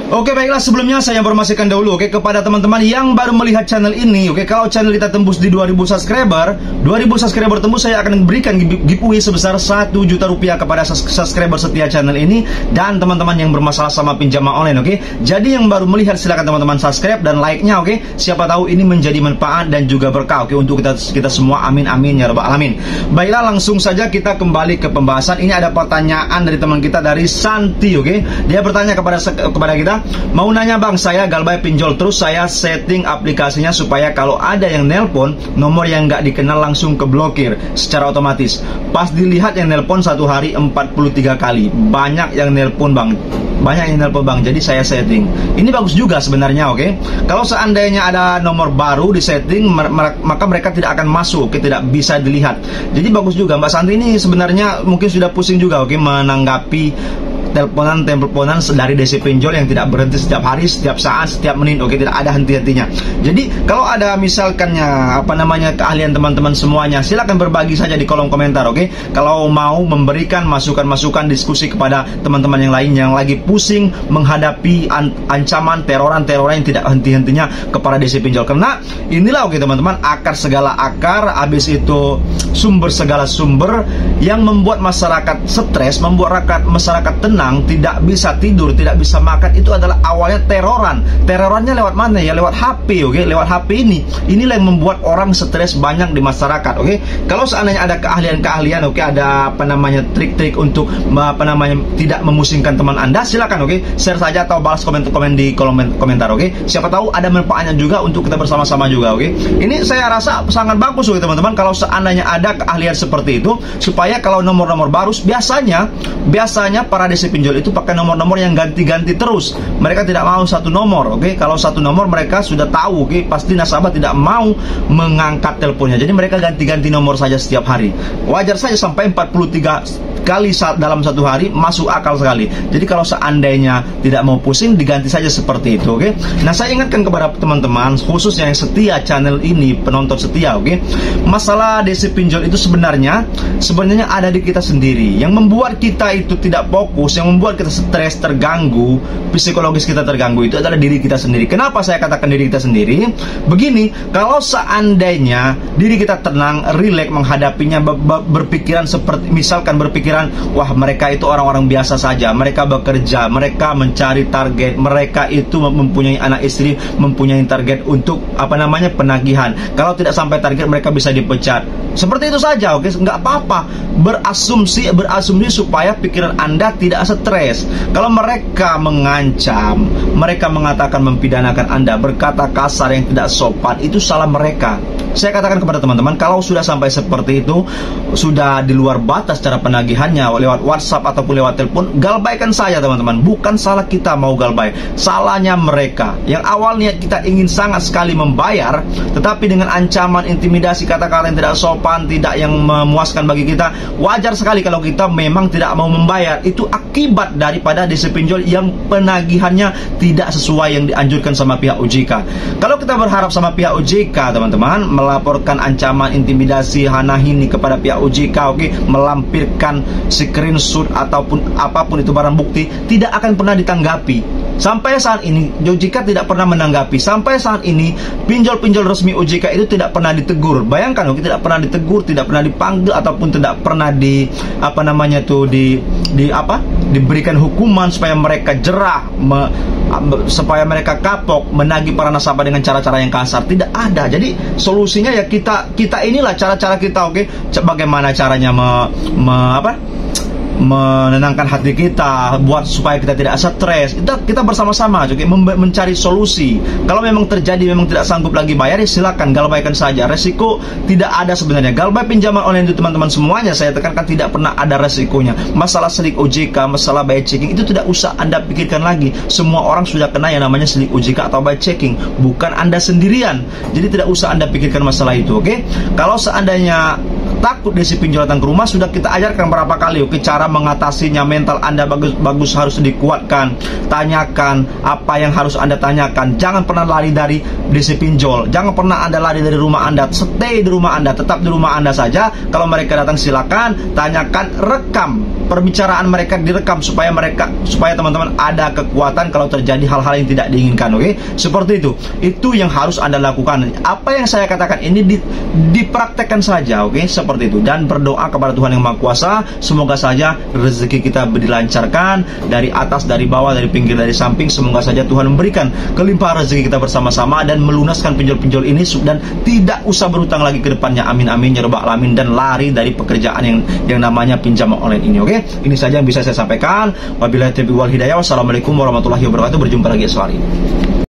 Oke, baiklah, sebelumnya saya informasikan dahulu kepada teman-teman yang baru melihat channel ini. Kalau channel kita tembus di 2000 subscriber tembus, saya akan berikan giveaway sebesar 1 juta rupiah kepada subscriber setia channel ini dan teman-teman yang bermasalah sama pinjaman online. Jadi yang baru melihat silakan teman-teman subscribe dan like-nya. Siapa tahu ini menjadi manfaat dan juga berkah untuk kita semua. Amin amin ya rabbal alamin. Baiklah, langsung saja kita kembali ke pembahasan. Ini ada pertanyaan dari teman kita dari Santi. Dia bertanya kepada kita, mau nanya bang, saya galbay pinjol terus saya setting aplikasinya supaya kalau ada yang nelpon nomor yang nggak dikenal langsung keblokir secara otomatis. Pas dilihat yang nelpon satu hari 43 kali. Banyak yang nelpon bang, jadi saya setting. Ini bagus juga sebenarnya. Kalau seandainya ada nomor baru di setting, maka mereka tidak akan masuk, tidak bisa dilihat. Jadi bagus juga. Mbak Santi ini sebenarnya mungkin sudah pusing juga menanggapi teleponan dari DC pinjol yang tidak berhenti setiap hari, setiap saat, setiap menit. Tidak ada henti-hentinya. Jadi kalau ada misalkannya keahlian teman-teman semuanya, silakan berbagi saja di kolom komentar. Kalau mau memberikan masukan-masukan diskusi kepada teman-teman yang lain yang lagi pusing menghadapi ancaman teroran yang tidak henti-hentinya kepada DC pinjol. Karena inilah teman-teman, akar segala akar, habis itu sumber segala sumber yang membuat masyarakat stres, membuat masyarakat tenang, tidak bisa tidur, tidak bisa makan. Itu adalah awalnya terorannya lewat mana ya? Lewat HP. Lewat HP inilah yang membuat orang stres banyak di masyarakat. Kalau seandainya ada keahlian-keahlian, ada trik-trik untuk tidak memusingkan teman Anda, silakan share saja atau balas komen di kolom komentar. Siapa tahu ada manfaatnya juga untuk kita bersama-sama juga. Ini saya rasa sangat bagus teman-teman, kalau seandainya ada keahlian seperti itu, supaya kalau nomor-nomor baru, biasanya para DC pinjol itu pakai nomor-nomor yang ganti-ganti terus. Mereka tidak mau satu nomor. Kalau satu nomor mereka sudah tahu, pasti nasabah tidak mau mengangkat teleponnya. Jadi mereka ganti-ganti nomor saja setiap hari. Wajar saja sampai 43 kali dalam satu hari, masuk akal sekali. Jadi kalau seandainya tidak mau pusing, diganti saja seperti itu. Nah, saya ingatkan kepada teman-teman khususnya yang setia channel ini, penonton setia. Masalah DC pinjol itu sebenarnya ada di kita sendiri. Yang membuat kita itu tidak fokus, yang membuat kita stres, terganggu, psikologis kita terganggu, itu adalah diri kita sendiri. Kenapa saya katakan diri kita sendiri? Begini, kalau seandainya diri kita tenang, rileks menghadapinya, berpikiran seperti misalkan wah, mereka itu orang-orang biasa saja, mereka bekerja, mereka mencari target, mereka itu mempunyai anak istri, mempunyai target untuk penagihan. Kalau tidak sampai target mereka bisa dipecat. Seperti itu saja, nggak apa-apa. Berasumsi supaya pikiran Anda tidak stres. Kalau mereka mengancam, mereka mengatakan mempidanakan Anda, berkata kasar yang tidak sopan, itu salah mereka. Saya katakan kepada teman-teman, kalau sudah sampai seperti itu, sudah di luar batas cara penagihannya lewat WhatsApp ataupun lewat telepon, galbaikan saja teman-teman. Bukan salah kita mau galbay, salahnya mereka. Yang awalnya kita ingin sangat sekali membayar, tetapi dengan ancaman, intimidasi, kata-kata yang tidak sopan, tidak yang memuaskan bagi kita, wajar sekali kalau kita memang tidak mau membayar. Itu akibat daripada DC pinjol yang penagihannya tidak sesuai yang dianjurkan sama pihak OJK. Kalau kita berharap sama pihak OJK, teman-teman, melaporkan ancaman, intimidasi, hina-hini kepada pihak OJK, melampirkan screenshot ataupun apapun itu barang bukti, tidak akan pernah ditanggapi. Sampai saat ini OJK tidak pernah menanggapi. Sampai saat ini pinjol-pinjol resmi OJK itu tidak pernah ditegur. Bayangkan, tidak pernah ditegur, tidak pernah dipanggil ataupun tidak pernah diberikan hukuman supaya mereka jerah, supaya mereka kapok menagih para nasabah dengan cara-cara yang kasar. Tidak ada. Jadi solusinya ya kita inilah cara-cara kita. Bagaimana caranya menenangkan hati kita, buat supaya kita tidak stres. Kita bersama-sama mencari solusi. Kalau memang terjadi, memang tidak sanggup lagi bayar, ya silakan galbaikan saja. Resiko tidak ada sebenarnya. Galbay pinjaman online itu teman-teman semuanya, saya tekankan, tidak pernah ada resikonya. Masalah selik OJK, masalah buy checking, itu tidak usah Anda pikirkan lagi. Semua orang sudah kena yang namanya selik OJK atau buy checking, bukan Anda sendirian. Jadi tidak usah Anda pikirkan masalah itu. Kalau seandainya takut DC pinjol datang ke rumah, sudah kita ajarkan berapa kali cara mengatasinya. Mental Anda bagus harus dikuatkan. Tanyakan apa yang harus Anda tanyakan. Jangan pernah lari dari DC pinjol. Jangan pernah Anda lari dari rumah Anda. Stay di rumah Anda, tetap di rumah Anda saja. Kalau mereka datang, silakan tanyakan, rekam perbicaraan mereka direkam supaya teman-teman ada kekuatan kalau terjadi hal-hal yang tidak diinginkan. Oke, seperti itu. Itu yang harus Anda lakukan. Apa yang saya katakan ini dipraktekkan saja, oke, seperti itu. Dan berdoa kepada Tuhan yang Maha Kuasa, semoga saja rezeki kita dilancarkan dari atas, dari bawah, dari pinggir, dari samping. Semoga saja Tuhan memberikan kelimpahan rezeki kita bersama-sama dan melunaskan pinjol-pinjol ini dan tidak usah berutang lagi ke depannya. Amin amin ya rabbal alamin, dan lari dari pekerjaan yang namanya pinjaman online ini. Oke, ini saja yang bisa saya sampaikan. Wabillahi taufiq wal hidayah. Wassalamualaikum warahmatullahi wabarakatuh. Berjumpa lagi esok hari.